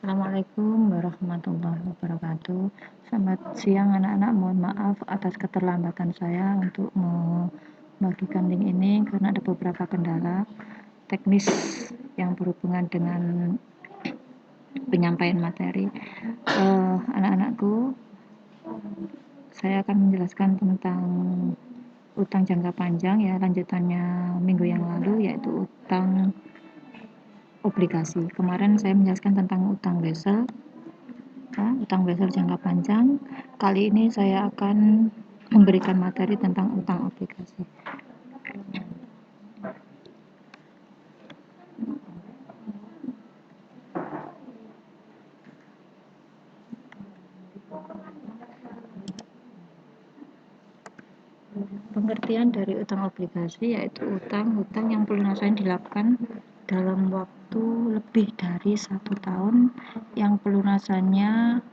Assalamualaikum warahmatullahi wabarakatuh. Selamat siang anak-anak, mohon maaf atas keterlambatan saya untuk membagikan link ini karena ada beberapa kendala teknis yang berhubungan dengan penyampaian materi. Anak-anakku, saya akan menjelaskan tentang utang jangka panjang ya, lanjutannya minggu yang lalu, yaitu utang obligasi. Kemarin saya menjelaskan tentang utang wesel, utang wesel jangka panjang. Kali ini saya akan memberikan materi tentang utang obligasi. Pengertian dari utang obligasi yaitu utang yang pelunasan dilakukan dalam waktu lebih dari 1 tahun, yang pelunasannya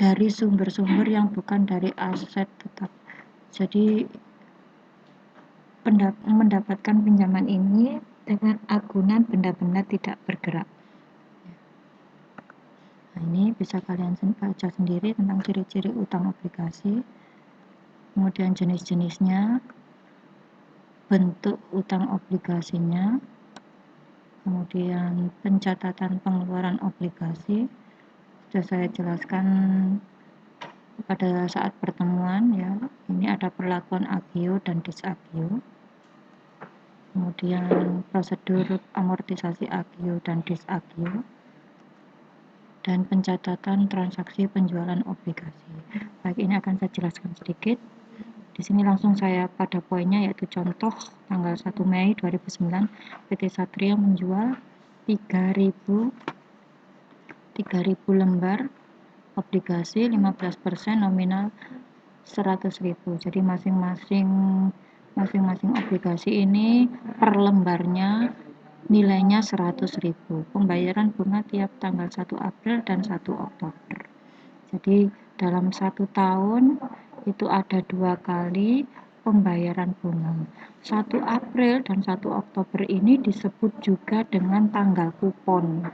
dari sumber-sumber yang bukan dari aset tetap. Jadi mendapatkan pinjaman ini dengan agunan benda-benda tidak bergerak. Nah, ini bisa kalian baca sendiri tentang ciri-ciri utang obligasi, kemudian jenis-jenisnya, bentuk utang obligasinya, kemudian pencatatan pengeluaran obligasi. Sudah saya jelaskan pada saat pertemuan ya. Ini ada perlakuan agio dan disagio. Kemudian prosedur amortisasi agio dan disagio, dan pencatatan transaksi penjualan obligasi. Baik, ini akan saya jelaskan sedikit. Di sini langsung saya pada poinnya, yaitu contoh tanggal 1 Mei 2009 PT Satria menjual 3.000 lembar obligasi 15% nominal 100.000. Jadi masing-masing obligasi ini per lembarnya nilainya 100.000. Pembayaran bunga tiap tanggal 1 April dan 1 Oktober. Jadi dalam 1 tahun itu ada 2 kali pembayaran bunga. 1 April dan 1 Oktober ini disebut juga dengan tanggal kupon,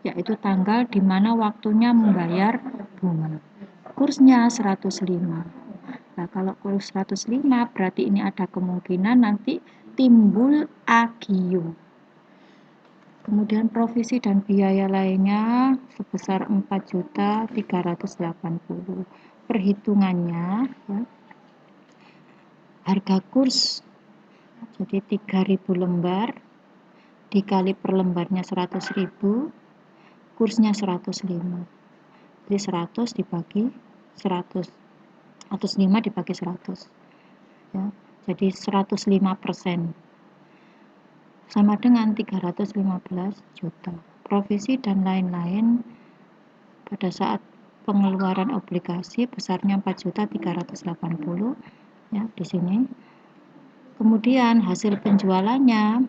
yaitu tanggal di mana waktunya membayar bunga. Kursnya 105. Nah, kalau kurs 105 berarti ini ada kemungkinan nanti timbul agio. Kemudian provisi dan biaya lainnya sebesar 4.380.000. Perhitungannya ya, harga kurs jadi 3.000 lembar dikali per lembarnya 100.000, kursnya 105. Jadi 100 dibagi 100, 105 dibagi 100 ya, jadi 105%. Sama dengan 315 juta. Provisi dan lain-lain pada saat pengeluaran obligasi besarnya 4.380 ya di sini. Kemudian hasil penjualannya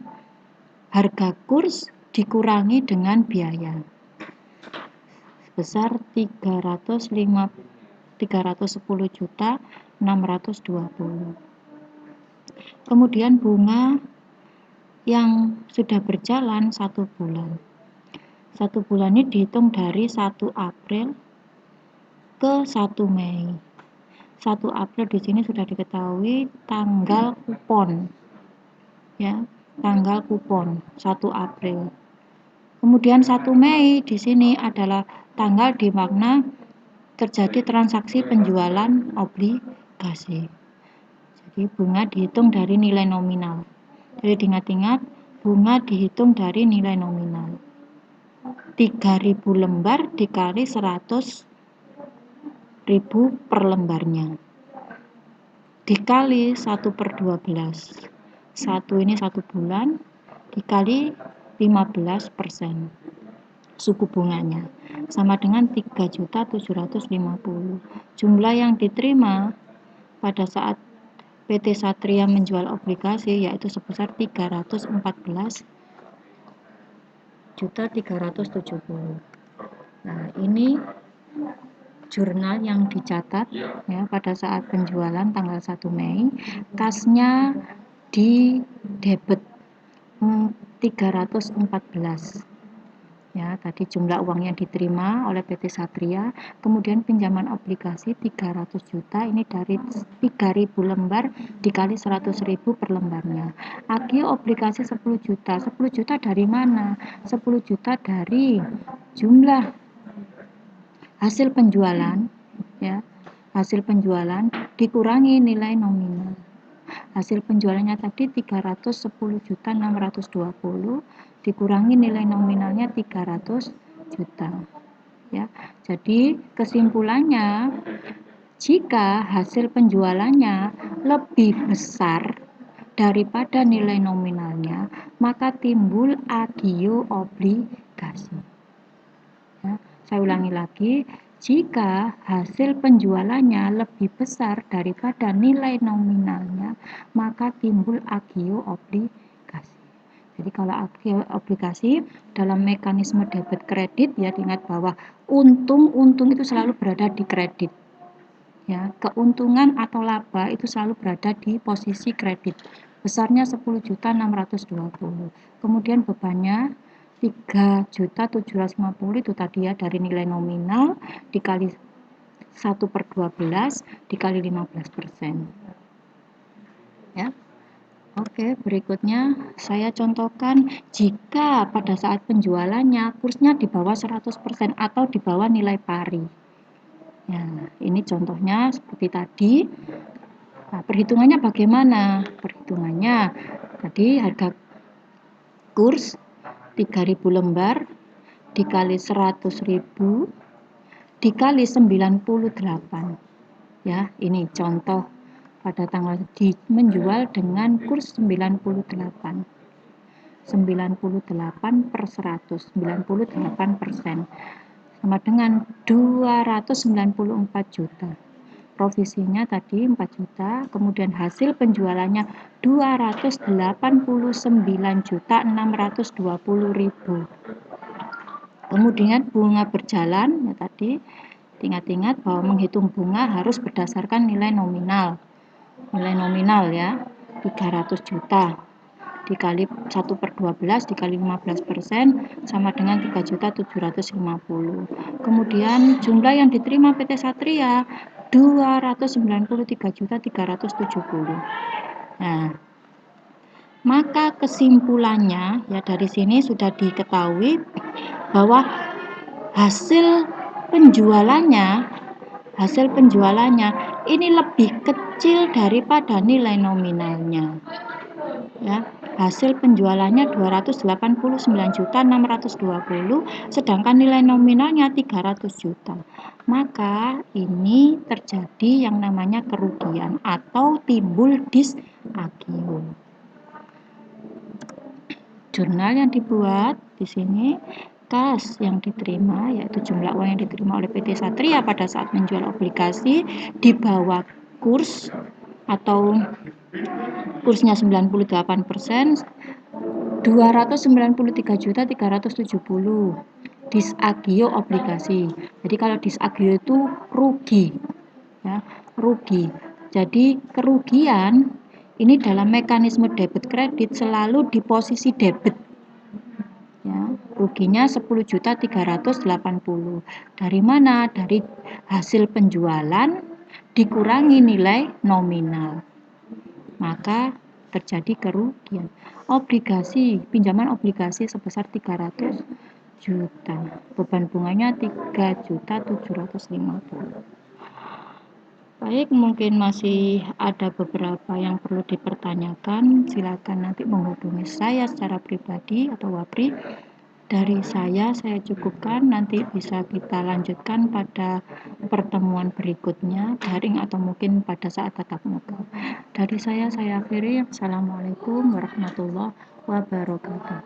harga kurs dikurangi dengan biaya sebesar 310.620. Kemudian bunga yang sudah berjalan 1 bulan. 1 bulan ini dihitung dari 1 April ke 1 Mei. 1 April di sini sudah diketahui tanggal kupon. Ya, tanggal kupon 1 April. Kemudian 1 Mei di sini adalah tanggal di mana terjadi transaksi penjualan obligasi. Jadi bunga dihitung dari nilai nominal. Jadi diingat-ingat, bunga dihitung dari nilai nominal. 3.000 lembar dikali 100.000 per lembarnya. Dikali 1/12. 1 ini 1 bulan dikali 15%. Suku bunganya sama dengan 3.750. Jumlah yang diterima pada saat PT Satria menjual obligasi yaitu sebesar 314.370. Nah, ini jurnal yang dicatat ya pada saat penjualan tanggal 1 Mei. Kasnya di debit 314. Ya, tadi jumlah uang yang diterima oleh PT Satria, kemudian pinjaman obligasi 300 juta, ini dari 3.000 lembar dikali 100.000 per lembarnya. Agio obligasi 10 juta. 10 juta dari mana? 10 juta dari jumlah hasil penjualan, ya. Hasil penjualan dikurangi nilai nominal. Hasil penjualannya tadi 310.620 dikurangi nilai nominalnya 300 juta. Ya. Jadi kesimpulannya, jika hasil penjualannya lebih besar daripada nilai nominalnya, maka timbul agio obligasi. Ya, saya ulangi lagi, jika hasil penjualannya lebih besar daripada nilai nominalnya, maka timbul agio obligasi. Jadi kalau agio obligasi dalam mekanisme debit kredit, ya diingat bahwa untung itu selalu berada di kredit. Ya, keuntungan atau laba itu selalu berada di posisi kredit. Besarnya 10.620. Kemudian bebannya 3.750 itu tadi ya, dari nilai nominal dikali 1/12 dikali 15%. Ya. Oke, berikutnya saya contohkan jika pada saat penjualannya kursnya di bawah 100% atau di bawah nilai pari. Ya, ini contohnya seperti tadi. Nah, perhitungannya bagaimana? Perhitungannya tadi harga kurs 3.000 lembar dikali 100.000 dikali 98. Ya, ini contoh pada tanggal menjual dengan kurs 98. 98/100, 98%, sama dengan 294 juta. Provisinya tadi 4 juta, kemudian hasil penjualannya 289.620.000. Kemudian bunga berjalan, ya tadi ingat-ingat bahwa menghitung bunga harus berdasarkan nilai nominal. Nilai nominal ya, 300 juta dikali 1/12 dikali 15% sama dengan 3.750. Kemudian jumlah yang diterima PT Satria 293.370. Nah, maka kesimpulannya ya dari sini sudah diketahui bahwa hasil penjualannya ini lebih kecil daripada nilai nominalnya. Ya, hasil penjualannya 289.620, sedangkan nilai nominalnya 300 juta. Maka ini terjadi yang namanya kerugian atau timbul dis-agio. Jurnal yang dibuat di sini, kas yang diterima, yaitu jumlah uang yang diterima oleh PT Satria pada saat menjual obligasi di bawah kurs atau kursnya 98%, 293.370 disagio obligasi. Jadi kalau disagio itu rugi, ya, rugi. Jadi kerugian ini dalam mekanisme debit kredit selalu di posisi debit. Ya, ruginya 10.380. Dari mana? Dari hasil penjualan dikurangi nilai nominal. Maka terjadi kerugian. Obligasi, pinjaman obligasi sebesar 300 juta. Beban bunganya 3.750. Baik, mungkin masih ada beberapa yang perlu dipertanyakan. Silakan nanti menghubungi saya secara pribadi atau Wapri. Dari saya cukupkan, nanti bisa kita lanjutkan pada pertemuan berikutnya, daring atau mungkin pada saat tatap muka. Dari saya akhiri. Assalamualaikum warahmatullahi wabarakatuh.